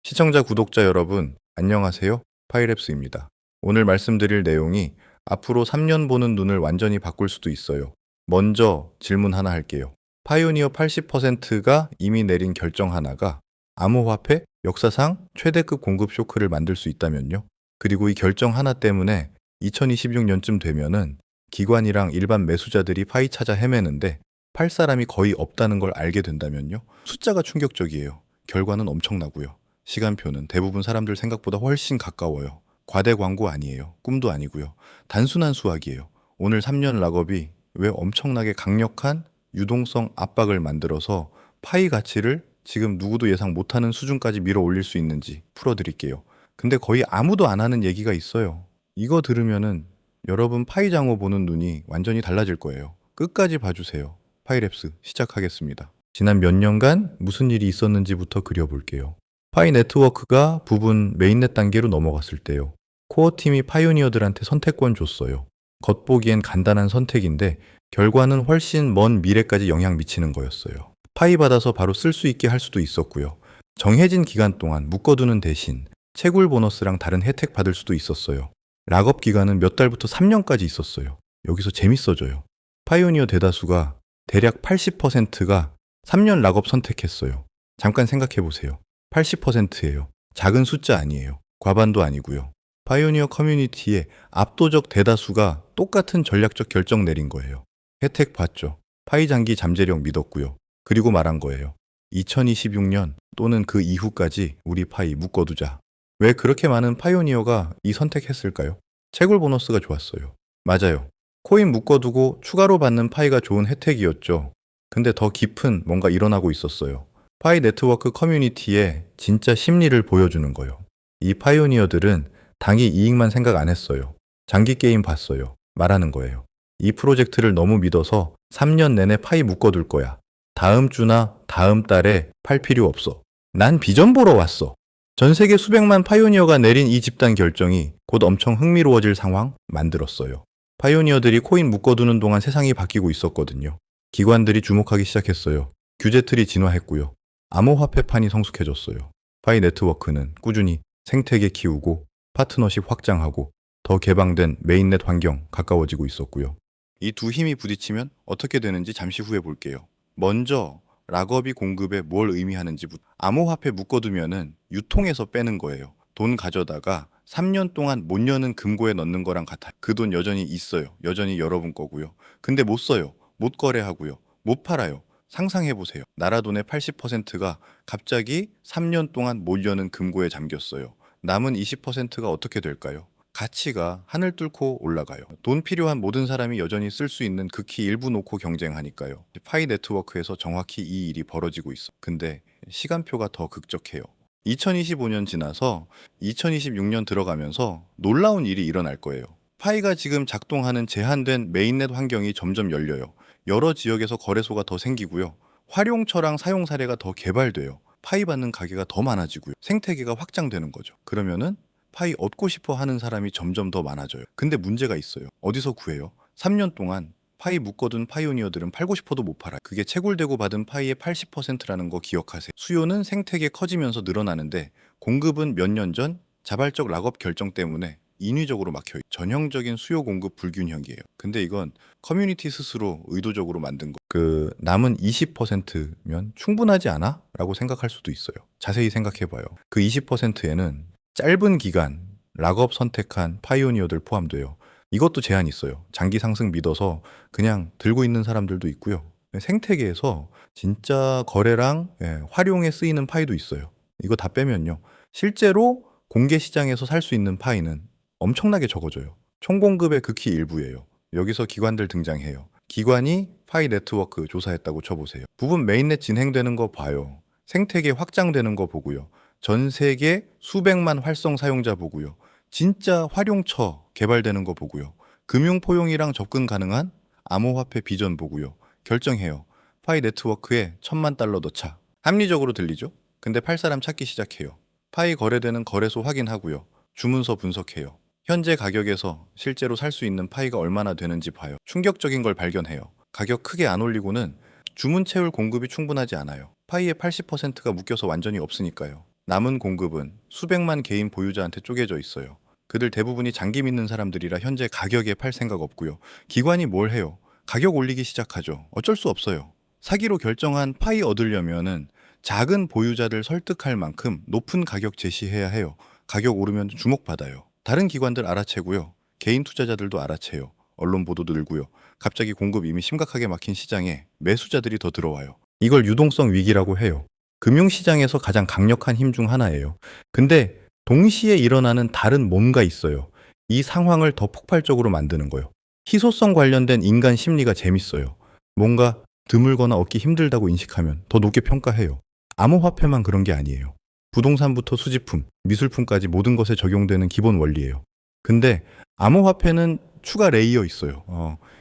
시청자, 구독자 여러분, 안녕하세요. 파이랩스입니다. 오늘 말씀드릴 내용이 앞으로 3년 보는 눈을 완전히 바꿀 수도 있어요. 먼저 질문 하나 할게요. 파이오니어 80%가 이미 내린 결정 하나가 암호화폐 역사상 최대급 공급 쇼크를 만들 수 있다면요. 그리고 이 결정 하나 때문에 2026년쯤 되면은 기관이랑 일반 매수자들이 파이 찾아 헤매는데 팔 사람이 거의 없다는 걸 알게 된다면요. 숫자가 충격적이에요. 결과는 엄청나고요. 시간표는 대부분 사람들 생각보다 훨씬 가까워요. 과대 광고 아니에요. 꿈도 아니고요. 단순한 수학이에요. 오늘 3년 락업이 왜 엄청나게 강력한 유동성 압박을 만들어서 파이 가치를 지금 누구도 예상 못하는 수준까지 밀어 올릴 수 있는지 풀어드릴게요. 근데 거의 아무도 안 하는 얘기가 있어요. 이거 들으면은 여러분 파이 장어 보는 눈이 완전히 달라질 거예요. 끝까지 봐주세요. 파이랩스 시작하겠습니다. 지난 몇 년간 무슨 일이 있었는지부터 그려볼게요. 파이 네트워크가 부분 메인넷 단계로 넘어갔을 때요. 코어 팀이 파이오니어들한테 선택권 줬어요. 겉보기엔 간단한 선택인데 결과는 훨씬 먼 미래까지 영향 미치는 거였어요. 파이 받아서 바로 쓸 수 있게 할 수도 있었고요. 정해진 기간 동안 묶어두는 대신 채굴 보너스랑 다른 혜택 받을 수도 있었어요. 락업 기간은 몇 달부터 3년까지 있었어요. 여기서 재밌어져요. 파이오니어 대다수가 대략 80%가 3년 락업 선택했어요. 잠깐 생각해 보세요. 80%예요. 작은 숫자 아니에요. 과반도 아니고요. 파이오니어 커뮤니티의 압도적 대다수가 똑같은 전략적 결정 내린 거예요. 혜택 봤죠. 파이 장기 잠재력 믿었고요. 그리고 말한 거예요. 2026년 또는 그 이후까지 우리 파이 묶어두자. 왜 그렇게 많은 파이오니어가 이 선택했을까요? 채굴 보너스가 좋았어요. 맞아요. 코인 묶어두고 추가로 받는 파이가 좋은 혜택이었죠. 근데 더 깊은 뭔가 일어나고 있었어요. 파이 네트워크 커뮤니티의 진짜 심리를 보여주는 거예요. 이 파이오니어들은 단기 이익만 생각 안 했어요. 장기 게임 봤어요. 말하는 거예요. 이 프로젝트를 너무 믿어서 3년 내내 파이 묶어둘 거야. 다음 주나 다음 달에 팔 필요 없어. 난 비전 보러 왔어. 전 세계 수백만 파이오니어가 내린 이 집단 결정이 곧 엄청 흥미로워질 상황 만들었어요. 파이오니어들이 코인 묶어두는 동안 세상이 바뀌고 있었거든요. 기관들이 주목하기 시작했어요. 규제 틀이 진화했고요. 암호화폐판이 성숙해졌어요. 파이 네트워크는 꾸준히 생태계 키우고 파트너십 확장하고 더 개방된 메인넷 환경 가까워지고 있었고요. 이 두 힘이 부딪히면 어떻게 되는지 잠시 후에 볼게요. 먼저 락업이 공급에 뭘 의미하는지부터. 암호화폐 묶어두면은 유통에서 빼는 거예요. 돈 가져다가 3년 동안 못 여는 금고에 넣는 거랑 같아요. 그 돈 여전히 있어요. 여전히 여러분 거고요. 근데 못 써요. 못 거래하고요. 못 팔아요. 상상해 보세요. 나라 돈의 80%가 갑자기 3년 동안 못 여는 금고에 잠겼어요. 남은 20%가 어떻게 될까요? 가치가 하늘 뚫고 올라가요. 돈 필요한 모든 사람이 여전히 쓸 수 있는 극히 일부 놓고 경쟁하니까요. 파이 네트워크에서 정확히 이 일이 벌어지고 있어. 근데 시간표가 더 극적해요. 2025년 지나서 2026년 들어가면서 놀라운 일이 일어날 거예요. 파이가 지금 작동하는 제한된 메인넷 환경이 점점 열려요. 여러 지역에서 거래소가 더 생기고요. 활용처랑 사용 사례가 더 개발돼요. 파이 받는 가게가 더 많아지고요. 생태계가 확장되는 거죠. 그러면은 파이 얻고 싶어 하는 사람이 점점 더 많아져요. 근데 문제가 있어요. 어디서 구해요? 3년 동안 파이 묶어둔 파이오니어들은 팔고 싶어도 못 팔아요. 그게 채굴되고 받은 파이의 80%라는 거 기억하세요. 수요는 생태계 커지면서 늘어나는데 공급은 몇 년 전 자발적 락업 결정 때문에 인위적으로 막혀요. 전형적인 수요 공급 불균형이에요. 근데 이건 커뮤니티 스스로 의도적으로 만든 거. 그 남은 20%면 충분하지 않아? 라고 생각할 수도 있어요. 자세히 생각해 봐요. 그 20%에는 짧은 기간 락업 선택한 파이오니어들 포함돼요. 이것도 제한이 있어요. 장기 상승 믿어서 그냥 들고 있는 사람들도 있고요. 생태계에서 진짜 거래랑 활용에 쓰이는 파이도 있어요. 이거 다 빼면요. 실제로 공개 시장에서 살 수 있는 파이는 엄청나게 적어져요. 총 공급의 극히 일부예요. 여기서 기관들 등장해요. 기관이 파이 네트워크 조사했다고 쳐보세요. 부분 메인넷 진행되는 거 봐요. 생태계 확장되는 거 보고요. 전 세계 수백만 활성 사용자 보고요. 진짜 활용처 개발되는 거 보고요. 금융 포용이랑 접근 가능한 암호화폐 비전 보고요. 결정해요. 파이 네트워크에 1,000만 달러 넣자. 합리적으로 들리죠? 근데 팔 사람 찾기 시작해요. 파이 거래되는 거래소 확인하고요. 주문서 분석해요. 현재 가격에서 실제로 살 수 있는 파이가 얼마나 되는지 봐요. 충격적인 걸 발견해요. 가격 크게 안 올리고는 주문 채울 공급이 충분하지 않아요. 파이의 80%가 묶여서 완전히 없으니까요. 남은 공급은 수백만 개인 보유자한테 쪼개져 있어요. 그들 대부분이 장기 믿는 사람들이라 현재 가격에 팔 생각 없고요. 기관이 뭘 해요? 가격 올리기 시작하죠. 어쩔 수 없어요. 사기로 결정한 파이 얻으려면은 작은 보유자들 설득할 만큼 높은 가격 제시해야 해요. 가격 오르면 주목받아요. 다른 기관들 알아채고요. 개인 투자자들도 알아채요. 언론 보도도 늘고요. 갑자기 공급 이미 심각하게 막힌 시장에 매수자들이 더 들어와요. 이걸 유동성 위기라고 해요. 금융시장에서 가장 강력한 힘 중 하나예요. 근데 동시에 일어나는 다른 뭔가 있어요. 이 상황을 더 폭발적으로 만드는 거예요. 희소성 관련된 인간 심리가 재밌어요. 뭔가 드물거나 얻기 힘들다고 인식하면 더 높게 평가해요. 암호화폐만 그런 게 아니에요. 부동산부터 수집품, 미술품까지 모든 것에 적용되는 기본 원리예요. 근데 암호화폐는 추가 레이어 있어요.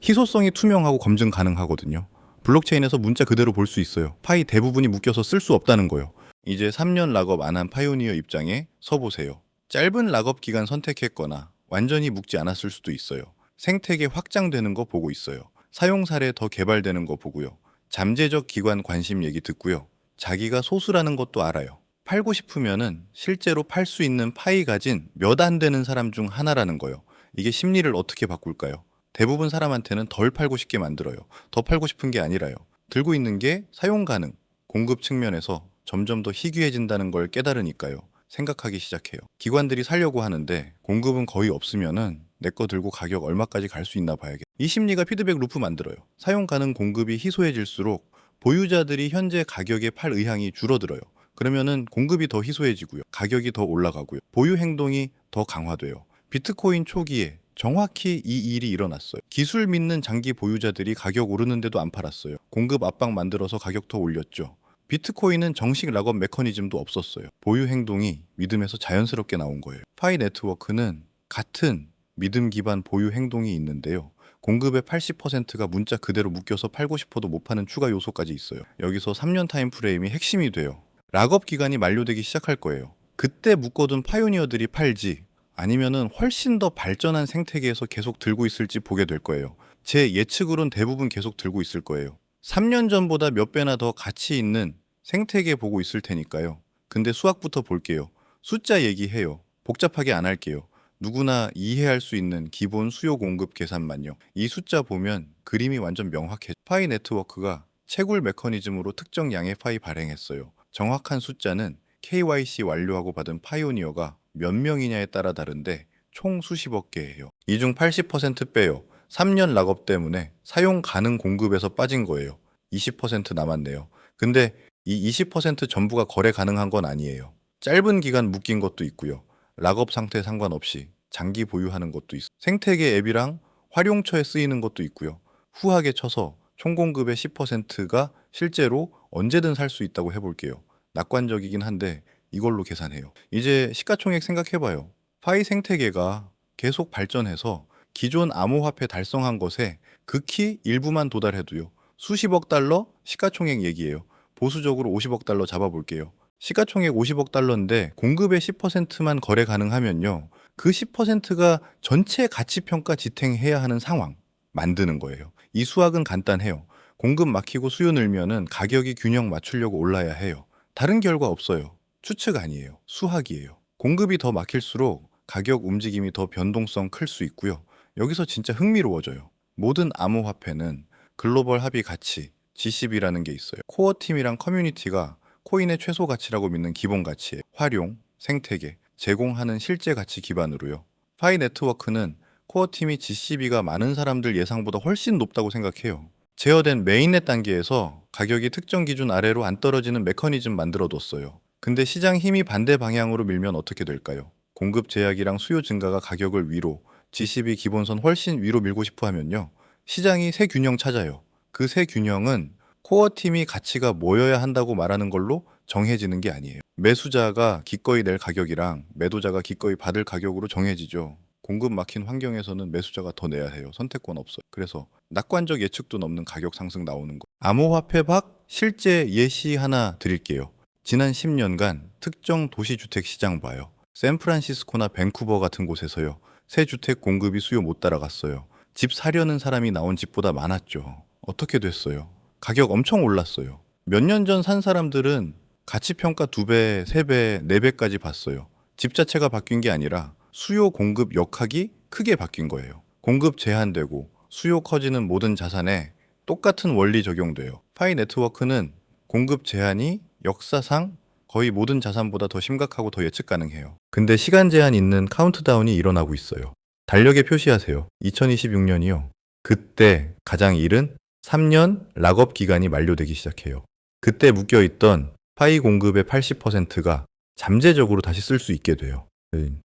희소성이 투명하고 검증 가능하거든요. 블록체인에서 문자 그대로 볼 수 있어요. 파이 대부분이 묶여서 쓸 수 없다는 거예요. 이제 3년 락업 안 한 파이오니어 입장에 서보세요. 짧은 락업 기간 선택했거나 완전히 묶지 않았을 수도 있어요. 생태계 확장되는 거 보고 있어요. 사용 사례 더 개발되는 거 보고요. 잠재적 기관 관심 얘기 듣고요. 자기가 소수라는 것도 알아요. 팔고 싶으면은 실제로 팔 수 있는 파이 가진 몇 안 되는 사람 중 하나라는 거예요. 이게 심리를 어떻게 바꿀까요? 대부분 사람한테는 덜 팔고 싶게 만들어요. 더 팔고 싶은 게 아니라요. 들고 있는 게 사용 가능, 공급 측면에서 점점 더 희귀해진다는 걸 깨달으니까요. 생각하기 시작해요. 기관들이 살려고 하는데 공급은 거의 없으면은 내 거 들고 가격 얼마까지 갈 수 있나 봐야겠. 이 심리가 피드백 루프 만들어요. 사용 가능 공급이 희소해질수록 보유자들이 현재 가격에 팔 의향이 줄어들어요. 그러면은 공급이 더 희소해지고요. 가격이 더 올라가고요. 보유 행동이 더 강화돼요. 비트코인 초기에 정확히 이 일이 일어났어요. 기술 믿는 장기 보유자들이 가격 오르는데도 안 팔았어요. 공급 압박 만들어서 가격 더 올렸죠. 비트코인은 정식 락업 메커니즘도 없었어요. 보유 행동이 믿음에서 자연스럽게 나온 거예요. 파이 네트워크는 같은 믿음 기반 보유 행동이 있는데요. 공급의 80%가 문자 그대로 묶여서 팔고 싶어도 못 파는 추가 요소까지 있어요. 여기서 3년 타임 프레임이 핵심이 돼요. 락업 기간이 만료되기 시작할 거예요. 그때 묶어둔 파이오니어들이 팔지 아니면은 훨씬 더 발전한 생태계에서 계속 들고 있을지 보게 될 거예요. 제 예측으론 대부분 계속 들고 있을 거예요. 3년 전보다 몇 배나 더 가치 있는 생태계 보고 있을 테니까요. 근데 수학부터 볼게요. 숫자 얘기해요. 복잡하게 안 할게요. 누구나 이해할 수 있는 기본 수요 공급 계산만요. 이 숫자 보면 그림이 완전 명확해. 파이 네트워크가 채굴 메커니즘으로 특정 양의 파이 발행했어요. 정확한 숫자는 KYC 완료하고 받은 파이오니어가 몇 명이냐에 따라 다른데 총 수십억 개예요. 이 중 80% 빼요. 3년 락업 때문에 사용 가능 공급에서 빠진 거예요. 20% 남았네요. 근데 이 20% 전부가 거래 가능한 건 아니에요. 짧은 기간 묶인 것도 있고요. 락업 상태 상관없이 장기 보유하는 것도 있어요. 생태계 앱이랑 활용처에 쓰이는 것도 있고요. 후하게 쳐서 총 공급의 10%가 실제로 언제든 살 수 있다고 해볼게요. 낙관적이긴 한데 이걸로 계산해요. 이제 시가총액 생각해봐요. 파이 생태계가 계속 발전해서 기존 암호화폐 달성한 것에 극히 일부만 도달해도요. 수십억 달러 시가총액 얘기예요. 보수적으로 50억 달러 잡아볼게요. 시가총액 50억 달러인데 공급의 10%만 거래 가능하면요. 그 10%가 전체 가치평가 지탱해야 하는 상황 만드는 거예요. 이 수학은 간단해요. 공급 막히고 수요 늘면은 가격이 균형 맞추려고 올라야 해요. 다른 결과 없어요. 추측 아니에요. 수학이에요. 공급이 더 막힐수록 가격 움직임이 더 변동성 클 수 있고요. 여기서 진짜 흥미로워져요. 모든 암호화폐는 글로벌 합의 가치, G10이라는 게 있어요. 코어 팀이랑 커뮤니티가 코인의 최소 가치라고 믿는 기본 가치에 활용, 생태계, 제공하는 실제 가치 기반으로요. 파이 네트워크는 코어 팀이 G10가 많은 사람들 예상보다 훨씬 높다고 생각해요. 제어된 메인넷 단계에서 가격이 특정 기준 아래로 안 떨어지는 메커니즘 만들어뒀어요. 근데 시장 힘이 반대 방향으로 밀면 어떻게 될까요? 공급 제약이랑 수요 증가가 가격을 위로, G12 기본선 훨씬 위로 밀고 싶어 하면요. 시장이 새 균형 찾아요. 그 새 균형은 코어 팀이 가치가 모여야 한다고 말하는 걸로 정해지는 게 아니에요. 매수자가 기꺼이 낼 가격이랑 매도자가 기꺼이 받을 가격으로 정해지죠. 공급 막힌 환경에서는 매수자가 더 내야 해요. 선택권 없어요. 그래서 낙관적 예측도 넘는 가격 상승 나오는 거. 암호화폐 박 실제 예시 하나 드릴게요. 지난 10년간 특정 도시주택 시장 봐요. 샌프란시스코나 밴쿠버 같은 곳에서요. 새 주택 공급이 수요 못 따라갔어요. 집 사려는 사람이 나온 집보다 많았죠. 어떻게 됐어요? 가격 엄청 올랐어요. 몇 년 전 산 사람들은 가치평가 2배, 3배, 4배까지 봤어요. 집 자체가 바뀐 게 아니라 수요 공급 역학이 크게 바뀐 거예요. 공급 제한되고 수요 커지는 모든 자산에 똑같은 원리 적용돼요. 파이 네트워크는 공급 제한이 역사상 거의 모든 자산보다 더 심각하고 더 예측 가능해요. 근데 시간 제한 있는 카운트다운이 일어나고 있어요. 달력에 표시하세요. 2026년이요. 그때 가장 이른 3년 락업 기간이 만료되기 시작해요. 그때 묶여있던 파이 공급의 80%가 잠재적으로 다시 쓸 수 있게 돼요.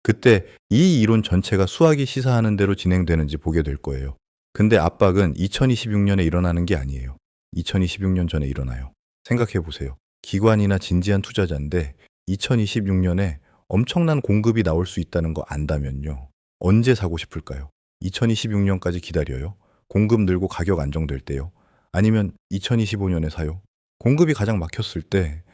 그때 이 이론 전체가 수학이 시사하는 대로 진행되는지 보게 될 거예요. 근데 압박은 2026년에 일어나는 게 아니에요. 2026년 전에 일어나요. 생각해 보세요. 기관이나 진지한 투자자인데 2026년에 엄청난 공급이 나올 수 있다는 거 안다면요. 언제 사고 싶을까요? 2026년까지 기다려요? 공급 늘고 가격 안정될 때요? 아니면 2025년에 사요? 공급이 가장 막혔을 때,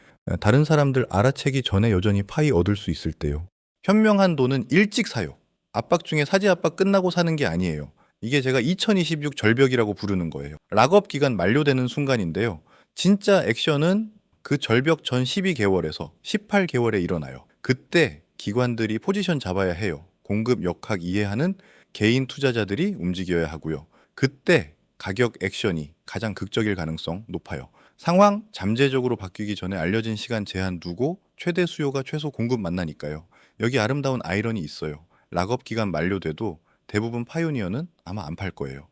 다른 사람들 알아채기 전에 여전히 파이 얻을 수 있을 때요. 현명한 돈은 일찍 사요. 압박 중에 사지 압박 끝나고 사는 게 아니에요. 이게 제가 2026 절벽이라고 부르는 거예요. 락업 기간 만료되는 순간인데요. 진짜 액션은 그 절벽 전 12개월에서 18개월에 일어나요. 그때 기관들이 포지션 잡아야 해요. 공급 역학 이해하는 개인 투자자들이 움직여야 하고요. 그때 가격 액션이 가장 극적일 가능성 높아요. 상황 잠재적으로 바뀌기 전에 알려진 시간 제한 두고 최대 수요가 최소 공급 만나니까요. 여기 아름다운 아이러니 있어요. 락업 기간 만료돼도 대부분 파이오니어는 아마 안 팔 거예요.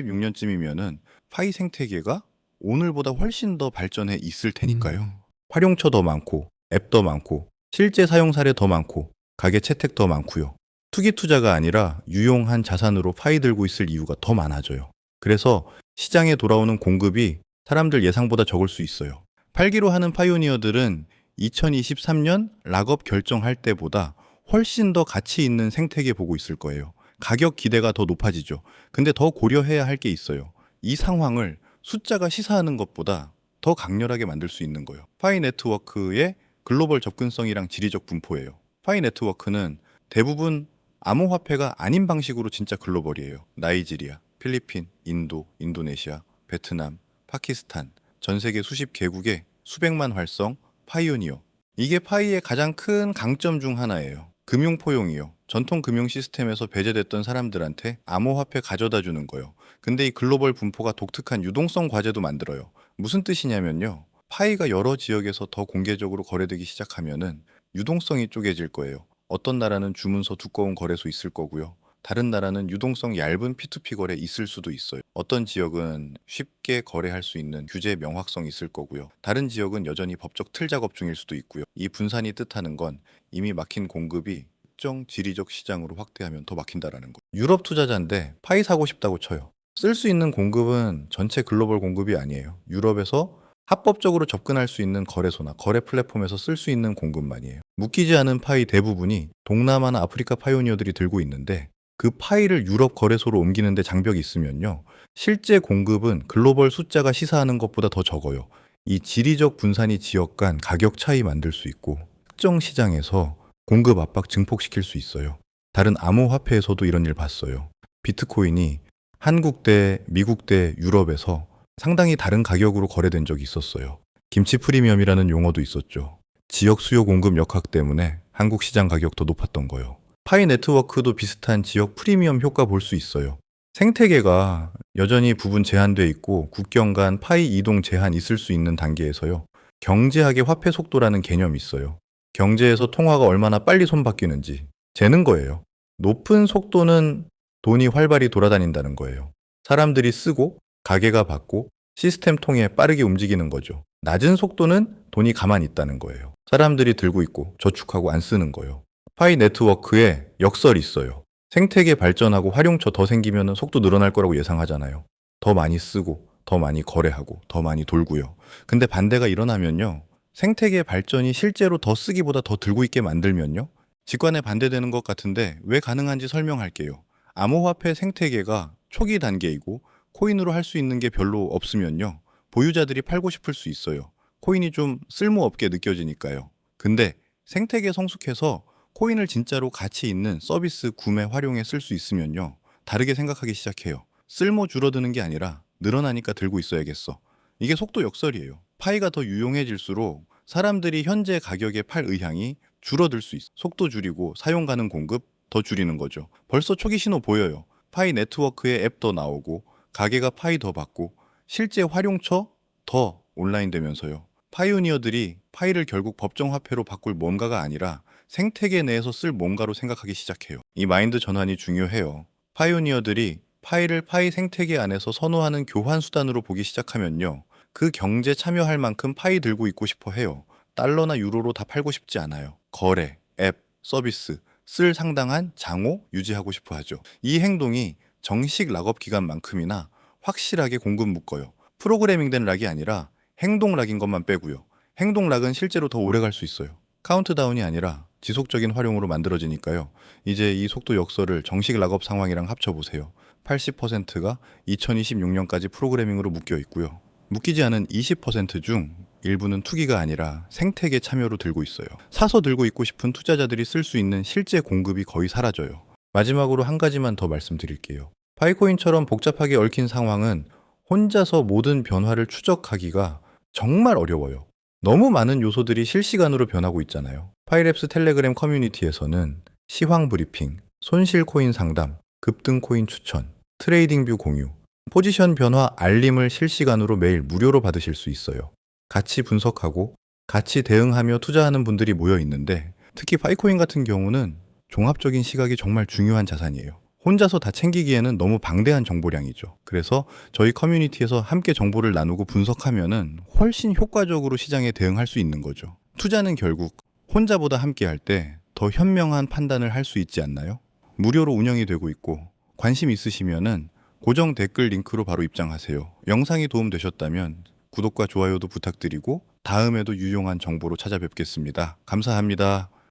2026년쯤이면은 파이 생태계가 오늘보다 훨씬 더 발전해 있을 테니까요. 활용처 더 많고, 앱 더 많고, 실제 사용 사례 더 많고, 가계 채택 더 많고요. 투기 투자가 아니라 유용한 자산으로 파이 들고 있을 이유가 더 많아져요. 그래서 시장에 돌아오는 공급이 사람들 예상보다 적을 수 있어요. 팔기로 하는 파이오니어들은 2023년 락업 결정할 때보다 훨씬 더 가치 있는 생태계 보고 있을 거예요. 가격 기대가 더 높아지죠. 근데 더 고려해야 할 게 있어요. 이 상황을 숫자가 시사하는 것보다 더 강렬하게 만들 수 있는 거예요. 파이 네트워크의 글로벌 접근성이랑 지리적 분포예요. 파이 네트워크는 대부분 암호화폐가 아닌 방식으로 진짜 글로벌이에요. 나이지리아, 필리핀, 인도, 인도네시아, 베트남, 파키스탄, 전 세계 수십 개국에 수백만 활성, 파이오니어. 이게 파이의 가장 큰 강점 중 하나예요. 금융 포용이요. 전통 금융 시스템에서 배제됐던 사람들한테 암호화폐 가져다 주는 거요. 근데 이 글로벌 분포가 독특한 유동성 과제도 만들어요. 무슨 뜻이냐면요. 파이가 여러 지역에서 더 공개적으로 거래되기 시작하면은 유동성이 쪼개질 거예요. 어떤 나라는 주문서 두꺼운 거래소 있을 거고요. 다른 나라는 유동성 얇은 P2P 거래 있을 수도 있어요. 어떤 지역은 쉽게 거래할 수 있는 규제 명확성이 있을 거고요. 다른 지역은 여전히 법적 틀 작업 중일 수도 있고요. 이 분산이 뜻하는 건 이미 막힌 공급이 특정 지리적 시장으로 확대하면 더 막힌다라는 거예요. 유럽 투자자인데 파이 사고 싶다고 쳐요. 쓸 수 있는 공급은 전체 글로벌 공급이 아니에요. 유럽에서 합법적으로 접근할 수 있는 거래소나 거래 플랫폼에서 쓸 수 있는 공급만이에요. 묶이지 않은 파이 대부분이 동남아나 아프리카 파이오니어들이 들고 있는데 그 파이를 유럽 거래소로 옮기는데 장벽이 있으면요. 실제 공급은 글로벌 숫자가 시사하는 것보다 더 적어요. 이 지리적 분산이 지역 간 가격 차이 만들 수 있고 특정 시장에서 공급 압박 증폭시킬 수 있어요. 다른 암호화폐에서도 이런 일 봤어요. 비트코인이 한국 대 미국 대 유럽에서 상당히 다른 가격으로 거래된 적이 있었어요. 김치 프리미엄이라는 용어도 있었죠. 지역 수요 공급 역학 때문에 한국 시장 가격 더 높았던 거요. 파이 네트워크도 비슷한 지역 프리미엄 효과 볼 수 있어요. 생태계가 여전히 부분 제한돼 있고 국경 간 파이 이동 제한 있을 수 있는 단계에서요. 경제학의 화폐 속도라는 개념이 있어요. 경제에서 통화가 얼마나 빨리 손 바뀌는지 재는 거예요. 높은 속도는 돈이 활발히 돌아다닌다는 거예요. 사람들이 쓰고 가게가 받고 시스템 통해 빠르게 움직이는 거죠. 낮은 속도는 돈이 가만히 있다는 거예요. 사람들이 들고 있고 저축하고 안 쓰는 거예요. 파이 네트워크에 역설이 있어요. 생태계 발전하고 활용처 더 생기면 속도 늘어날 거라고 예상하잖아요. 더 많이 쓰고, 더 많이 거래하고, 더 많이 돌고요. 근데 반대가 일어나면요. 생태계 발전이 실제로 더 쓰기보다 더 들고 있게 만들면요. 직관에 반대되는 것 같은데 왜 가능한지 설명할게요. 암호화폐 생태계가 초기 단계이고 코인으로 할 수 있는 게 별로 없으면요. 보유자들이 팔고 싶을 수 있어요. 코인이 좀 쓸모없게 느껴지니까요. 근데 생태계 성숙해서 코인을 진짜로 가치 있는 서비스 구매 활용에 쓸 수 있으면요. 다르게 생각하기 시작해요. 쓸모 줄어드는 게 아니라 늘어나니까 들고 있어야겠어. 이게 속도 역설이에요. 파이가 더 유용해질수록 사람들이 현재 가격에 팔 의향이 줄어들 수 있어. 속도 줄이고 사용 가능 공급 더 줄이는 거죠. 벌써 초기 신호 보여요. 파이 네트워크에 앱 더 나오고 가게가 파이 더 받고 실제 활용처 더 온라인 되면서요. 파이오니어들이 파이를 결국 법정 화폐로 바꿀 뭔가가 아니라 생태계 내에서 쓸 뭔가로 생각하기 시작해요. 이 마인드 전환이 중요해요. 파이오니어들이 파이를 파이 생태계 안에서 선호하는 교환 수단으로 보기 시작하면요. 그 경제 참여할 만큼 파이 들고 있고 싶어 해요. 달러나 유로로 다 팔고 싶지 않아요. 거래, 앱, 서비스, 쓸 상당한 장호 유지하고 싶어 하죠. 이 행동이 정식 락업 기간만큼이나 확실하게 공급 묶어요. 프로그래밍된 락이 아니라 행동 락인 것만 빼고요. 행동 락은 실제로 더 오래 갈 수 있어요. 카운트다운이 아니라 지속적인 활용으로 만들어지니까요. 이제 이 속도 역설을 정식 락업 상황이랑 합쳐보세요. 80%가 2026년까지 프로그래밍으로 묶여 있고요. 묶이지 않은 20%중 일부는 투기가 아니라 생태계 참여로 들고 있어요. 사서 들고 있고 싶은 투자자들이 쓸 수 있는 실제 공급이 거의 사라져요. 마지막으로 한 가지만 더 말씀드릴게요. 파이코인처럼 복잡하게 얽힌 상황은 혼자서 모든 변화를 추적하기가 정말 어려워요. 너무 많은 요소들이 실시간으로 변하고 있잖아요. 파이랩스 텔레그램 커뮤니티에서는 시황 브리핑, 손실 코인 상담, 급등 코인 추천, 트레이딩 뷰 공유, 포지션 변화 알림을 실시간으로 매일 무료로 받으실 수 있어요. 같이 분석하고 같이 대응하며 투자하는 분들이 모여 있는데 특히 파이코인 같은 경우는 종합적인 시각이 정말 중요한 자산이에요. 혼자서 다 챙기기에는 너무 방대한 정보량이죠. 그래서 저희 커뮤니티에서 함께 정보를 나누고 분석하면은 훨씬 효과적으로 시장에 대응할 수 있는 거죠. 투자는 결국 혼자보다 함께 할 때 더 현명한 판단을 할 수 있지 않나요? 무료로 운영이 되고 있고 관심 있으시면은 고정 댓글 링크로 바로 입장하세요. 영상이 도움되셨다면 구독과 좋아요도 부탁드리고 다음에도 유용한 정보로 찾아뵙겠습니다. 감사합니다.